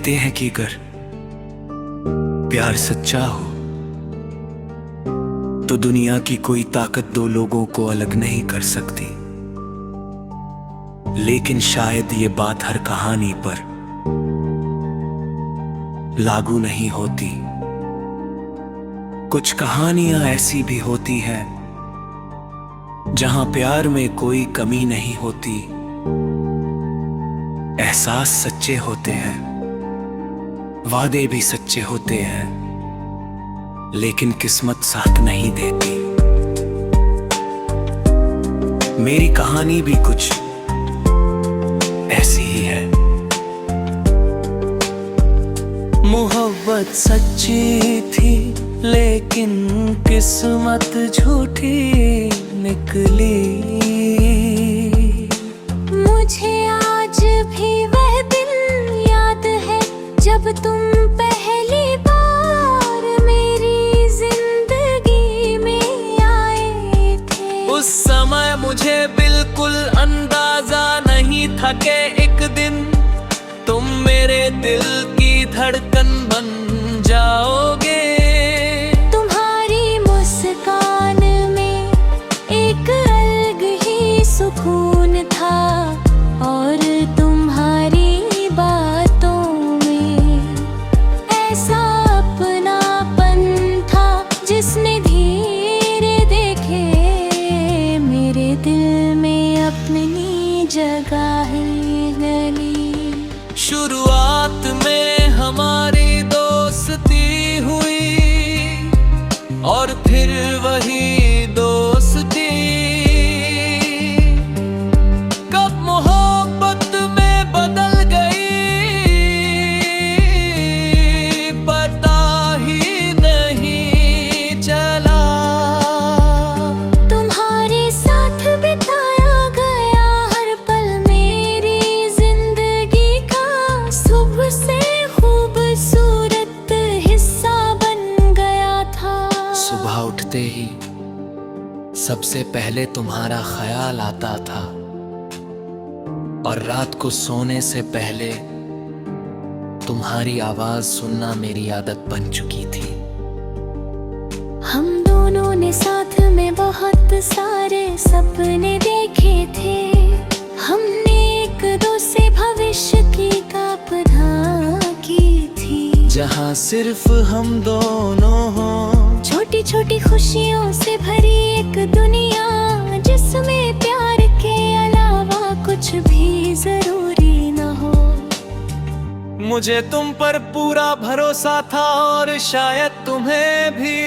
कहते हैं कि अगर प्यार सच्चा हो तो दुनिया की कोई ताकत दो लोगों को अलग नहीं कर सकती। लेकिन शायद ये बात हर कहानी पर लागू नहीं होती। कुछ कहानियां ऐसी भी होती हैं जहां प्यार में कोई कमी नहीं होती। एहसास सच्चे होते हैं, वादे भी सच्चे होते हैं, लेकिन किस्मत साथ नहीं देती। मेरी कहानी भी कुछ ऐसी ही है। मोहब्बत सच्ची थी लेकिन किस्मत झूठी निकली। मुझे आज भी वह दिन याद है जब तुम पहली बार मेरी जिंदगी में आए थे। उस समय मुझे बिल्कुल अंदाजा नहीं था कि एक दिन तुम मेरे दिल की धड़कन बन जाओगे। तुम्हारी मुस्कान में एक अलग ही सुकून था और तुम्हारी बातों में ऐसा अपनापन था जिसने धीरे देखे मेरे दिल में अपनी जगह गली। शुरुआत में हमारी दोस्ती हुई और फिर वही दोस्ती कब मोहब्बत में बदल गई पता ही नहीं चला। तुम्हारे साथ बिताया गया हर पल मेरी जिंदगी का सुबह से खूबसूरत हिस्सा बन गया था। सुबह उठते ही सबसे पहले तुम्हारा ख्याल आता था और रात को सोने से पहले तुम्हारी आवाज सुनना मेरी आदत बन चुकी थी। हम दोनों ने साथ में बहुत सारे सपने देखे थे। हमने एक दो से भविष्य की कल्पना की थी जहां सिर्फ हम दोनों हो। छोटी छोटी खुशियों से भरी एक दुनिया जिसमें प्यार के अलावा कुछ भी जरूरी न हो। मुझे तुम पर पूरा भरोसा था और शायद तुम्हें भी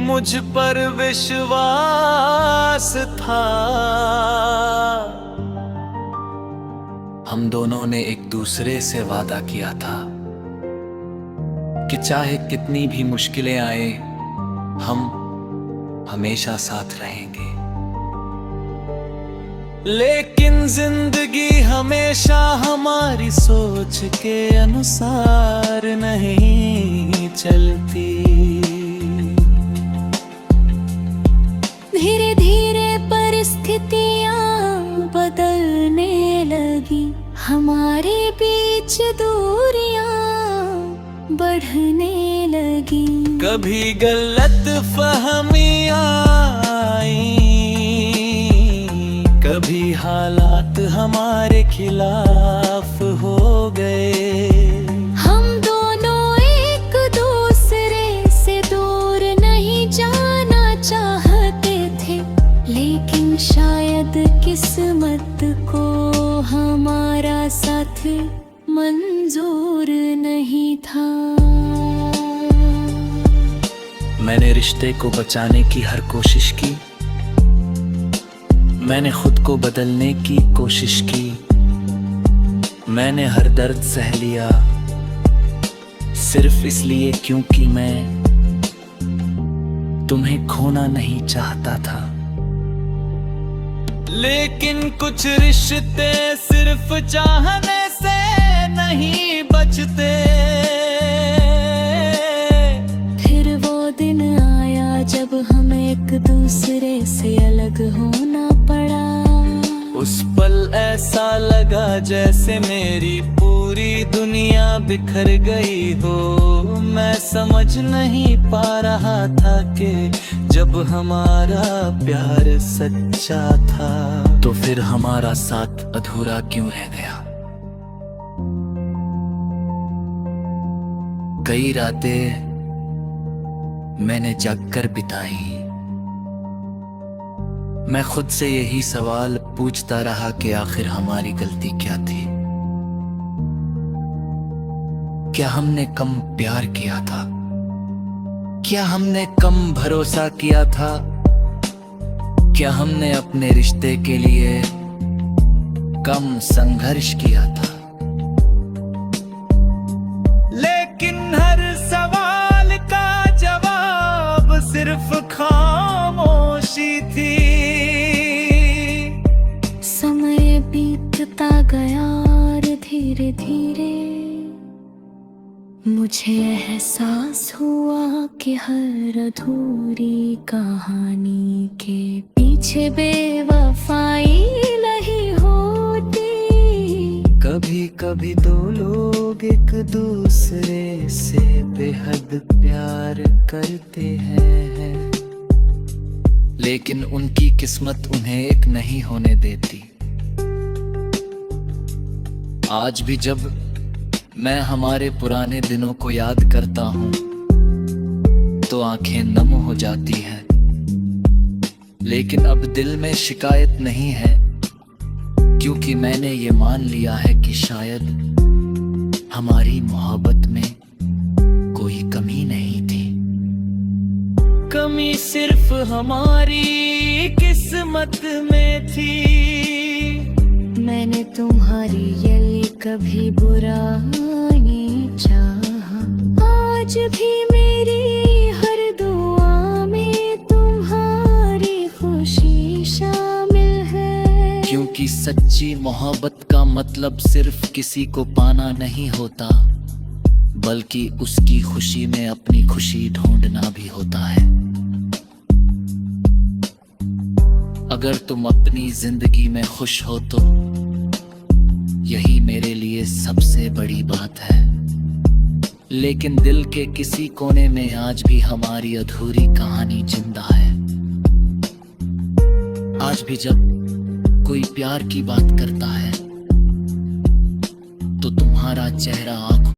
मुझ पर विश्वास था। हम दोनों ने एक दूसरे से वादा किया था कि चाहे कितनी भी मुश्किलें आए हम हमेशा साथ रहेंगे। लेकिन जिंदगी हमेशा हमारी सोच के अनुसार नहीं चलती। धीरे धीरे परिस्थितियां बदलने लगी, हमारे बीच दूरियां बढ़ने लगी। कभी गलत फहमियां आई, कभी हालात हमारे खिलाफ हो गए। हम दोनों एक दूसरे से दूर नहीं जाना चाहते थे, लेकिन शायद किस्मत को हमारा साथ मंजूर नहीं था। मैंने रिश्ते को बचाने की हर कोशिश की, मैंने खुद को बदलने की कोशिश की, मैंने हर दर्द सह लिया सिर्फ इसलिए क्योंकि मैं तुम्हें खोना नहीं चाहता था। लेकिन कुछ रिश्ते सिर्फ चाहने से नहीं बचते। फिर वो दिन आया जब हमें एक दूसरे से अलग होना पड़ा। उस पल ऐसा ऐसा लगा जैसे मेरी पूरी दुनिया बिखर गई हो। मैं समझ नहीं पा रहा था कि जब हमारा प्यार सच्चा था तो फिर हमारा साथ अधूरा क्यों रह गया। कई रातें मैंने जागकर बिताई। मैं खुद से यही सवाल पूछता रहा कि आखिर हमारी गलती क्या थी। क्या हमने कम प्यार किया था? क्या हमने कम भरोसा किया था? क्या हमने अपने रिश्ते के लिए कम संघर्ष किया था? लेकिन हर सवाल का जवाब सिर्फ खामोशी थी। समय बीतता गया और धीरे धीरे मुझे एहसास हुआ कि हर अधूरी कहानी के पीछे बेवफाई नहीं होती। कभी कभी दो लोग एक दूसरे से बेहद प्यार करते हैं, लेकिन उनकी किस्मत उन्हें एक नहीं होने देती। आज भी जब मैं हमारे पुराने दिनों को याद करता हूँ तो आंखें नम हो जाती हैं। लेकिन अब दिल में शिकायत नहीं है, क्योंकि मैंने ये मान लिया है कि शायद हमारी मोहब्बत में कोई कमी नहीं थी। कमी सिर्फ हमारी किस्मत में थी। मैंने तुम्हारी ये कभी बुरा नहीं चाहा। आज भी मेरी हर दुआ में तुम्हारी खुशी शामिल है। क्योंकि सच्ची मोहब्बत का मतलब सिर्फ किसी को पाना नहीं होता, बल्कि उसकी खुशी में अपनी खुशी ढूंढना भी होता है। अगर तुम अपनी जिंदगी में खुश हो तो यही मेरे लिए सबसे बड़ी बात है। लेकिन दिल के किसी कोने में आज भी हमारी अधूरी कहानी जिंदा है। आज भी जब कोई प्यार की बात करता है तो तुम्हारा चेहरा आंखों